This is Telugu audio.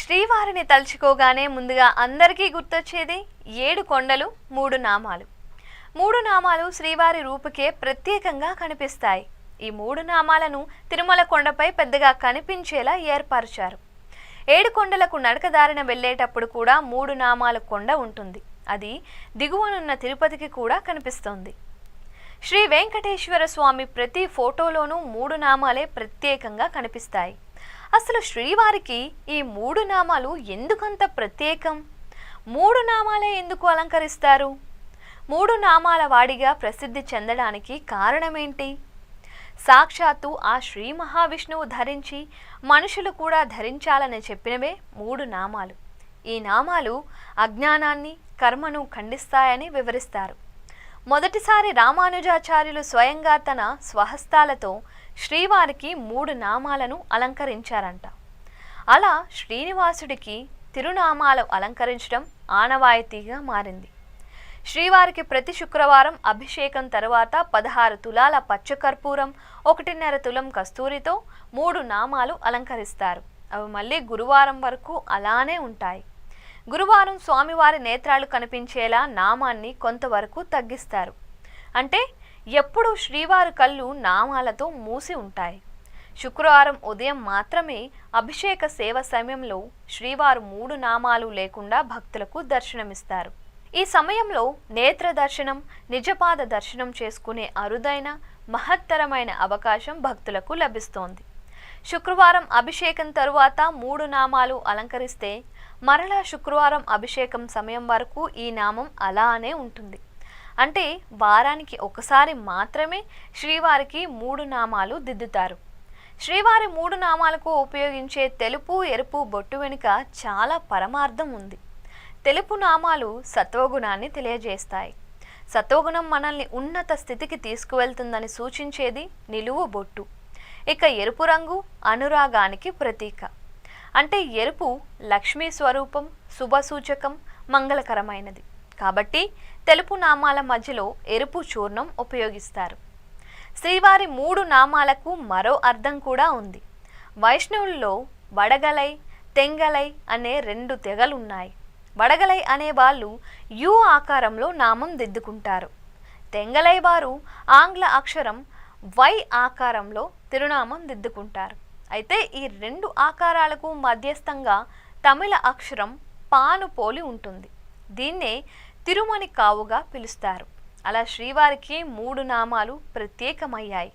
శ్రీవారిని తలుచుకోగానే ముందుగా అందరికీ గుర్తొచ్చేది 7 కొండలు 3 నామాలు. 3 నామాలు శ్రీవారి రూపుకే ప్రత్యేకంగా కనిపిస్తాయి. ఈ 3 నామాలను తిరుమల కొండపై పెద్దగా కనిపించేలా ఏర్పరిచారు. 7 కొండలకు నడకదారిన వెళ్ళేటప్పుడు కూడా 3 నామాల కొండ ఉంటుంది. అది దిగువనున్న తిరుపతికి కూడా కనిపిస్తోంది. శ్రీ వెంకటేశ్వర స్వామి ప్రతి ఫోటోలోనూ 3 నామాలే ప్రత్యేకంగా కనిపిస్తాయి. అసలు శ్రీవారికి ఈ 3 నామాలు ఎందుకంత ప్రత్యేకం? 3 నామాలే ఎందుకు అలంకరిస్తారు? 3 నామాల వాడిగా ప్రసిద్ధి చెందడానికి కారణమేంటి? సాక్షాత్తు ఆ శ్రీ మహావిష్ణువు ధరించి మనుషులు కూడా ధరించాలని చెప్పినవే 3 నామాలు. ఈ నామాలు అజ్ఞానాన్ని, కర్మను ఖండిస్తాయని వివరిస్తారు. మొదటిసారి రామానుజాచార్యులు స్వయంగా తన స్వహస్తాలతో శ్రీవారికి 3 నామాలను అలంకరించారంట. అలా శ్రీనివాసుడికి తిరునామాలు అలంకరించడం ఆనవాయితీగా మారింది. శ్రీవారికి ప్రతి శుక్రవారం అభిషేకం తరువాత 16 తులాల పచ్చకర్పూరం, 1.5 తులం కస్తూరితో 3 నామాలు అలంకరిస్తారు. అవి మళ్ళీ గురువారం వరకు అలానే ఉంటాయి. గురువారం స్వామివారి నేత్రాలు కనిపించేలా నామాన్ని కొంతవరకు తగ్గిస్తారు. అంటే ఎప్పుడూ శ్రీవారి కళ్ళు నామాలతో మూసి ఉంటాయి. శుక్రవారం ఉదయం మాత్రమే అభిషేక సేవ సమయంలో శ్రీవారు 3 నామాలు లేకుండా భక్తులకు దర్శనమిస్తారు. ఈ సమయంలో నేత్ర దర్శనం, నిజపాద దర్శనం చేసుకునే అరుదైన మహత్తరమైన అవకాశం భక్తులకు లభిస్తోంది. శుక్రవారం అభిషేకం తరువాత 3 నామాలు అలంకరిస్తే మరలా శుక్రవారం అభిషేకం సమయం వరకు ఈ నామం అలానే ఉంటుంది. అంటే వారానికి ఒకసారి మాత్రమే శ్రీవారికి 3 నామాలు దిద్దుతారు. శ్రీవారి 3 నామాలకు ఉపయోగించే తెలుపు, ఎరుపు బొట్టు వెనుక చాలా పరమార్థం ఉంది. తెలుపు నామాలు సత్వగుణాన్ని తెలియజేస్తాయి. సత్వగుణం మనల్ని ఉన్నత స్థితికి తీసుకువెళ్తుందని సూచించేది నిలువు బొట్టు. ఇక ఎరుపు రంగు అనురాగానికి ప్రతీక. అంటే ఎరుపు లక్ష్మీ స్వరూపం, శుభసూచకం, మంగళకరమైనది. కాబట్టి తెలుపు నామాల మధ్యలో ఎరుపు చూర్ణం ఉపయోగిస్తారు. శ్రీవారి 3 నామాలకు మరో అర్థం కూడా ఉంది. వైష్ణవుల్లో వడగలై, తెంగలై అనే 2 తెగలున్నాయి. వడగలై అనే వాళ్ళు యు ఆకారంలో నామం దిద్దుకుంటారు. తెంగలై వారు ఆంగ్ల అక్షరం వై ఆకారంలో తిరునామం దిద్దుకుంటారు. అయితే ఈ 2 ఆకారాలకు మధ్యస్థంగా తమిళ అక్షరం పాను పోలి ఉంటుంది. దీన్నే తిరుమణి కావుగా పిలుస్తారు. అలా శ్రీవారికి 3 నామాలు ప్రత్యేకమయ్యాయి.